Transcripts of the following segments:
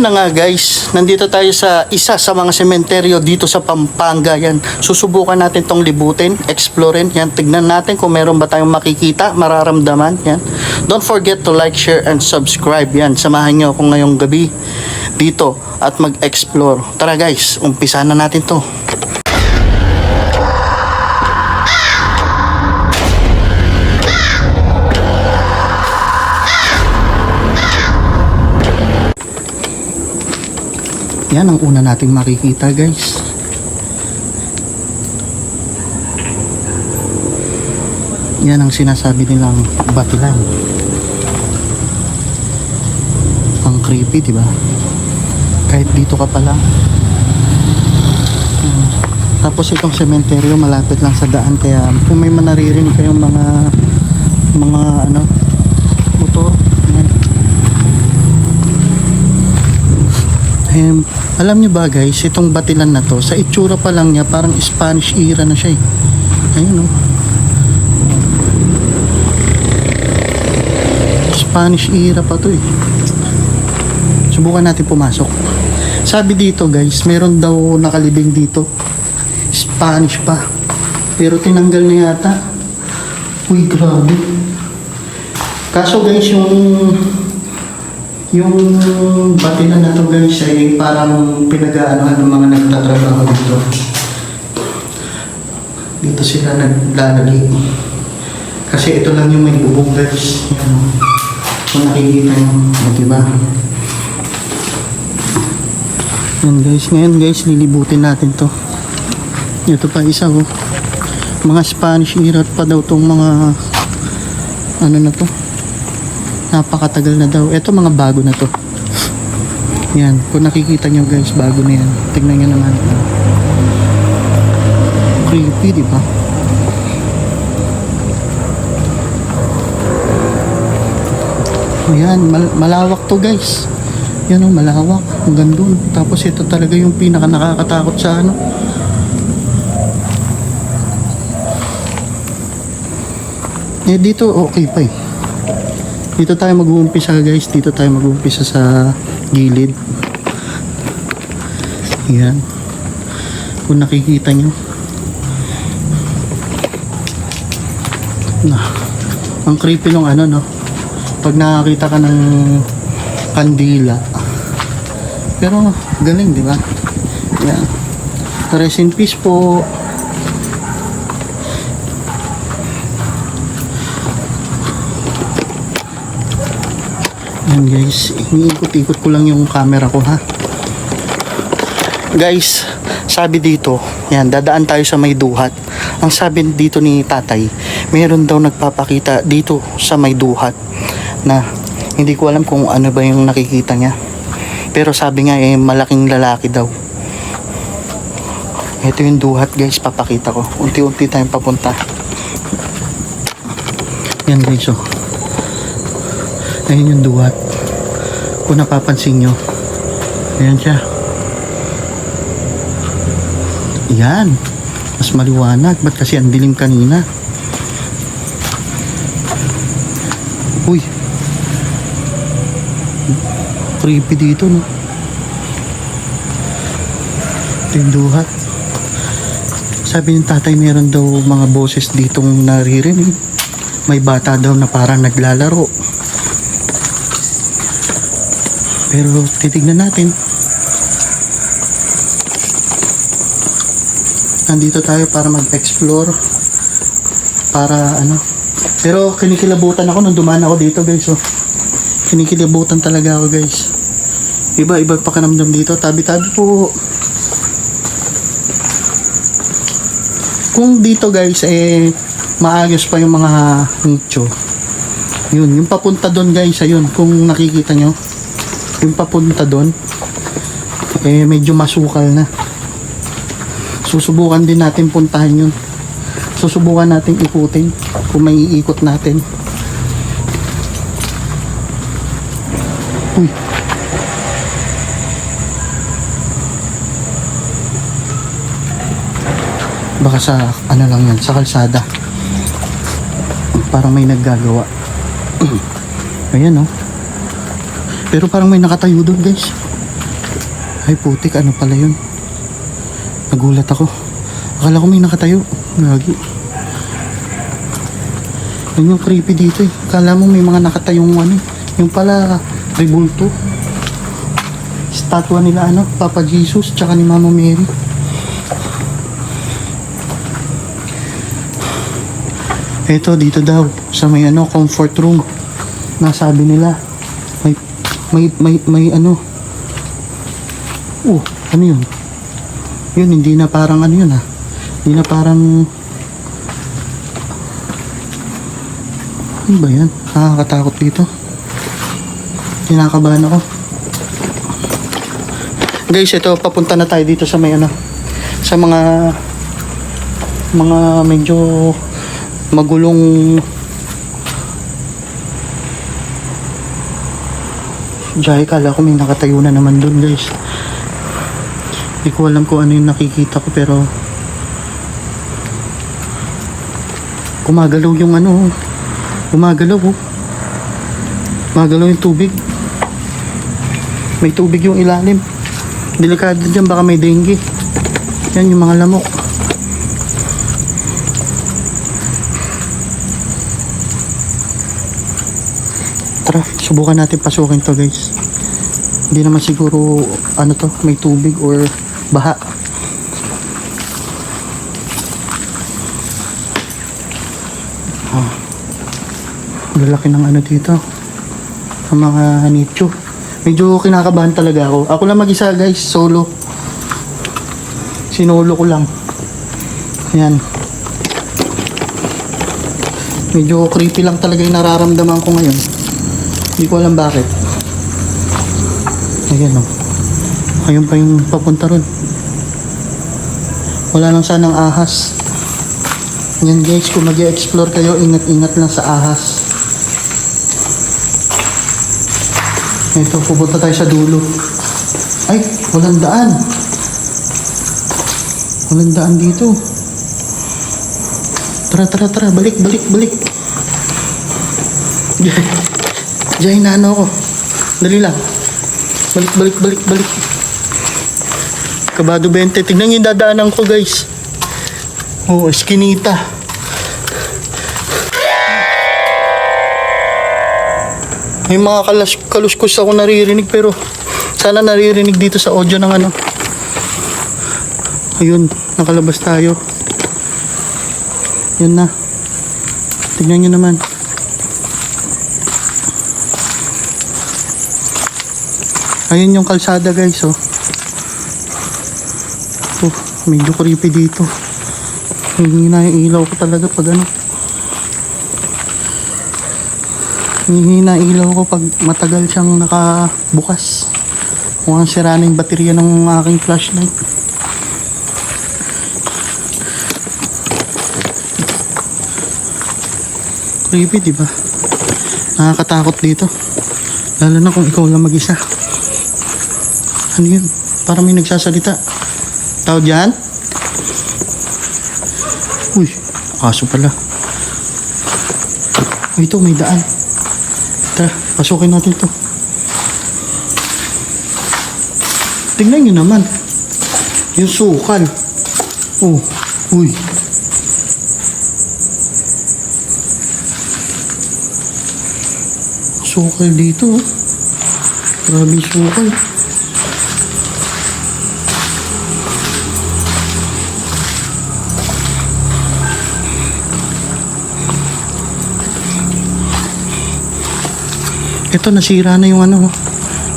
Ayun na nga guys, nandito tayo sa isa sa mga sementeryo dito sa Pampanga yan. Susubukan natin tong libutin, explorein yan. Tignan natin kung meron ba tayong makikita, mararamdaman yan. Don't forget to like, share, and subscribe yan. Samahan nyo ako ngayong gabi dito at mag-explore. Tara guys, umpisa na natin to. Yan ang una nating makikita guys. Yan ang sinasabi nilang batilan. Ang creepy, di ba? Kahit dito ka pala. Tapos itong sementeryo malapit lang sa daan, kaya kung may manaririnig kayong mga motor. Alam niyo ba guys, itong batilan na to, sa itsura pa lang niya, parang Spanish era na siya eh. Ayun oh. Spanish era pa to eh. Subukan natin pumasok. Sabi dito guys, meron daw nakalibing dito. Spanish pa. Pero tinanggal na yata. Uy, grabe. Kaso guys, yung batilan na to guys ay parang pinag-aanohan ng mga nagtatrabaho dito. Dito sila naglalagi. Kasi ito lang yung may bubong guys. Yan. Kung nakikita nyo, diba? Yan guys, ngayon guys, lilibutin natin to. Ito pa isa oh. Mga Spanish era pa daw tong mga ano na to. Napakatagal na daw. Ito mga bago na to. Yan. Kung nakikita nyo guys, bago na yan. Tignan nyo naman. Creepy, di ba? Ayan. Malawak to guys. Yan o, malawak. Ang gandun. Tapos ito talaga yung pinaka nakakatakot sa ano. Eh dito okay pa eh. Dito tayo mag-uumpisa guys. Dito tayo mag-uumpisa sa gilid. Yan. Kung nakikita nyo. Ang creepy nung ano no. Pag nakakita ka ng kandila. Pero galing di ba? Yan. Rest in peace po. Yan guys, iniikot-ikot ko lang yung camera ko ha. Guys, sabi dito, yan, dadaan tayo sa may duhat. Ang sabi dito ni tatay, meron daw nagpapakita dito sa may duhat na hindi ko alam kung ano ba yung nakikita niya. Pero sabi nga malaking lalaki daw. Ito yung duhat guys, papakita ko. Unti-unti tayong papunta. Yan guys oh. Ayun yung duhat. Kung napapansin nyo, ayan siya. Yan. Mas maliwanag. Ba't kasi ang dilim kanina? Uy. Creepy dito, no? Ito yung duhat. Sabi ng tatay, meron daw mga boses ditong naririnig. May bata daw na parang naglalaro. Pero titignan natin. Nandito tayo para mag-explore. Para ano. Pero kinikilabutan ako nung dumaan ako dito guys. Oh. Kinikilabutan talaga ako guys. Iba-iba pakiramdam dito. Tabi-tabi po. Kung dito guys maayos pa yung mga nicho. Yun. Yung papunta doon guys. Ayun. Kung nakikita nyo. Yung papunta doon medyo masukal na. Susubukan din natin puntahan yun. Susubukan natin ikutin kung may iikot natin. Uy. Baka sa ano lang yan, sa kalsada. Parang may naggagawa. Ayan oh. Pero parang may nakatayo doon guys. Ay putik, ano pala yun? Nagulat ako. Akala ko may nakatayo. Gagi. Yun yung creepy dito eh. Akala mo may mga nakatayong ano. Yung pala, rebulto. Statwa nila ano, Papa Jesus, tsaka ni Mama Mary. Eto, dito daw, sa may ano, comfort room. Nasabi nila, may ano. Ano yun? Yun, hindi na parang ano yun ha. Hindi na parang... Ano ba yan? Nakakatakot dito. Kinakabahan ako. Guys, ito, papunta na tayo dito sa may ano. Sa mga medyo magulong Jai, kala ko may nakatayo na naman dun guys. Hindi ko alam kung ano yung nakikita ko pero gumagalaw yung ano. Gumagalaw oh. Gumagalaw yung tubig. May tubig yung ilalim. Delikado dyan, baka may dengue. Yan yung mga lamok. Tara, subukan natin pasukin to guys. Hindi naman siguro ano to, may tubig or baha. Lalaki ng ano dito, ang mga nicho. Medyo kinakabahan talaga ako. Ako lang mag-isa guys, solo. Sinolo ko lang. Ayan. Medyo creepy lang talaga yung nararamdaman ko ngayon. Hindi ko alam bakit. Ayan o. Ayun pa yung papunta ron. Wala lang sanang ahas. Ayan guys, kung mag-i-explore kayo, ingat-ingat lang sa ahas. Ito, pupunta tayo sa dulo. Ay, walang daan. Walang daan dito. Tara. Balik. Diyan na ano ako. Dali lang. Balik. Kabado 20. Tignan yung dadaanan ko guys. Oh, eskinita. May mga kaluskos ako naririnig pero sana naririnig dito sa audio ng ano. Ayun, nakalabas tayo. Yan na. Tignan nyo naman. Ayun yung kalsada guys oh. Oh, medyo creepy dito. Hindi na yung ilaw ko talaga pag ano. Hihina ilaw ko pag matagal siyang nakabukas. Mukhang sira na yung baterya ng aking flashlight. Creepy, diba? Nakakatakot dito. Lalo na kung ikaw lang mag-isa. Ano yun? Parang may nagsasalita. Tao dyan? Uy, aso pala. Ito, may daan. Tara, pasukin natin to. Tingnan nyo naman. Yung sukal. Oh, uy. Sukal dito. Oh. Grabe sukal. Ito, nasira na yung ano.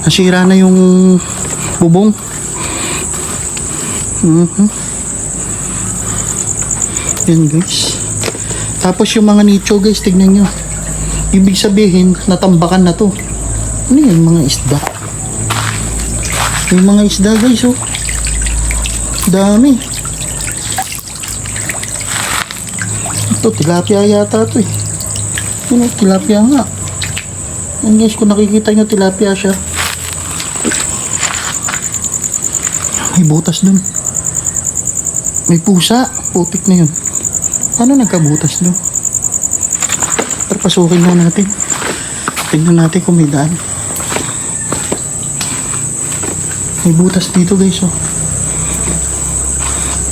Nasira na yung bubong. Yan guys. Tapos yung mga nicho guys, tignan nyo. Ibig sabihin, natambakan na to. Ano yan, mga isda? Yung mga isda guys oh. Dami. Ito, tilapia yata to eh. Ano, tilapia nga. Yan guys, kung nakikita nyo, tilapia siya. May butas dun. May pusa. Putik na yun. Paano nagkabutas dun? Pasukin na natin. Tignan natin kung may daan. May butas dito guys, oh.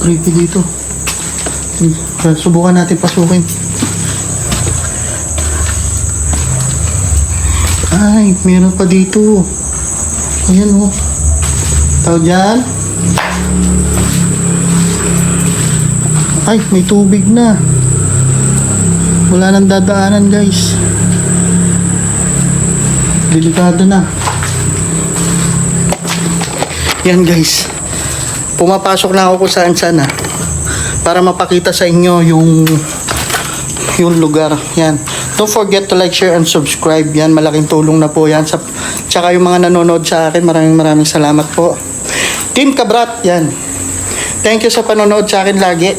Creepy dito. Subukan natin pasukin. Ay, meron pa dito. Ayan, oh. Tao dyan. Ay, may tubig na. Wala nang dadaanan guys. Delikado na. Yan guys. Pumapasok na ako kung saan sana para mapakita sa inyo yung lugar. Yan. Don't forget to like, share, and subscribe. Yan, malaking tulong na po yan. Tsaka yung mga nanonood sa akin, maraming salamat po. Team Kabrat, yan. Thank you sa panonood sa akin lagi.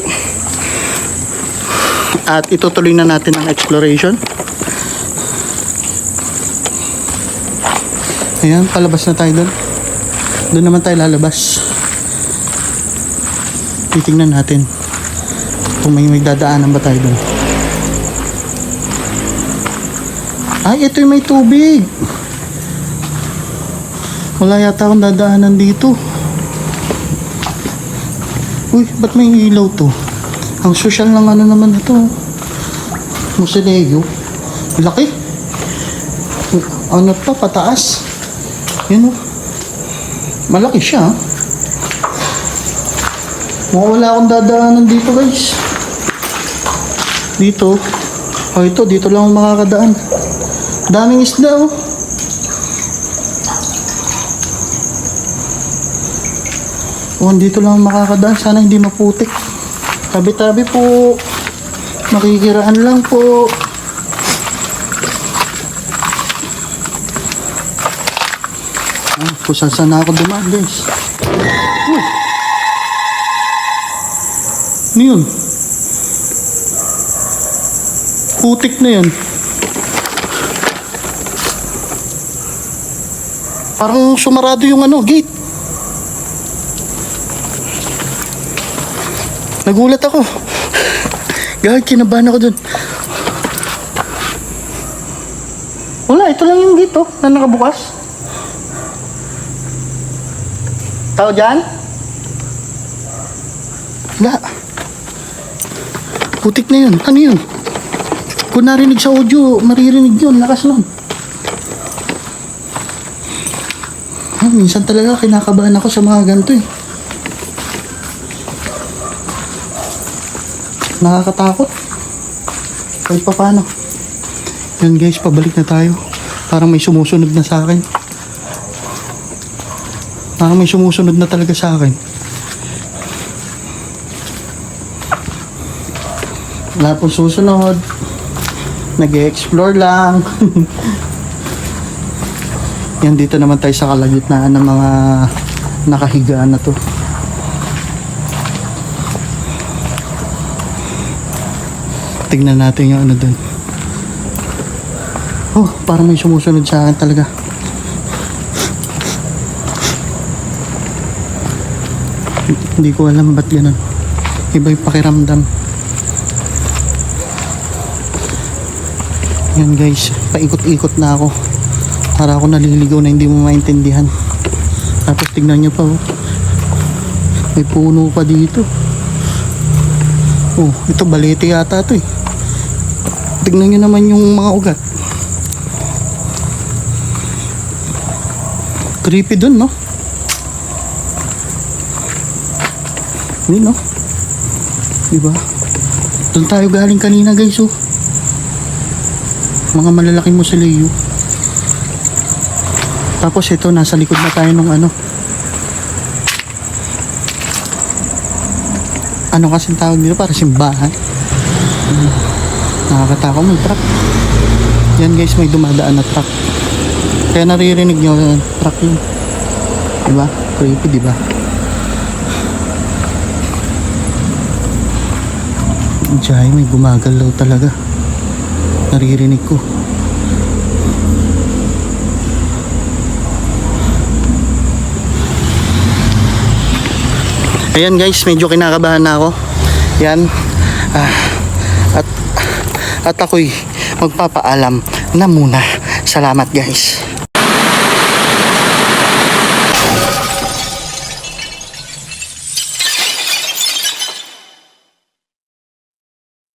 At itutuloy na natin ang exploration. Ayan, palabas na tayo doon. Doon naman tayo lalabas. Titingnan natin kung may dadaanan ba tayo doon. Ay, ito yung may tubig. Wala yata akong dadaanan dito. Uy, ba't may ilaw to? Ang social ng ano naman ito. Musileo. Laki. Ano pa, pataas. Yun, oh. Malaki siya. Mukhang wala akong dadaanan dito guys. Dito. Oh, ito. Dito lang ako makakadaan. Daming isda, oh. Oh, dito lang ako makakadaan. Sana hindi maputik. Tabi-tabi po. Makikiraan lang po. Kung saan ako dumaan guys. Uy. Ano yun? Putik na yun. Parang sumarado yung gate. Nagulat ako. Gag, kinabahan ako dun. Wala, ito lang yung gate, oh, na nakabukas. Tao dyan? Wala. Putik na yun. Ano yun? Kung narinig sa audio, maririnig yun. Lakas nun. Minsan talaga kinakabahan ako sa mga ganito eh. Nakakatakot. Kahit pa paano. Yan guys, pabalik na tayo. Parang may sumusunod na sa akin. Parang may sumusunod na talaga sa akin. Wala pong susunod. Nag-e-explore lang. Yan, dito naman tayo sa kalagitnaan ng mga nakahigaan na to. Tignan natin yung ano dun. Oh, parang may sumusunod sa akin talaga. Hindi ko alam ba't ganun. Iba yung pakiramdam. Yan guys, paikot-ikot na ako. Para ako naliligaw na hindi mo maintindihan. Tapos tignan nyo pa, oh. May puno pa dito. Oh, ito balete yata ito eh. Tignan nyo naman yung mga ugat. Creepy dun, no? Yun, no? Diba? Doon tayo galing kanina guys, oh. Mga malalaking musileo. Tapos ito, nasa likod na tayo ng ano. Ano kasing tawag dito? Para simbahan. Nakakatakot, may truck. Yan guys, may dumadaan na truck. Kaya naririnig nyo, truck yun. Diba? Creepy, diba? Diyan, may gumagalaw talaga. Naririnig ko. Ayan guys, medyo kinakabahan na ako. Yan. At ako'y magpapaalam na muna. Salamat guys.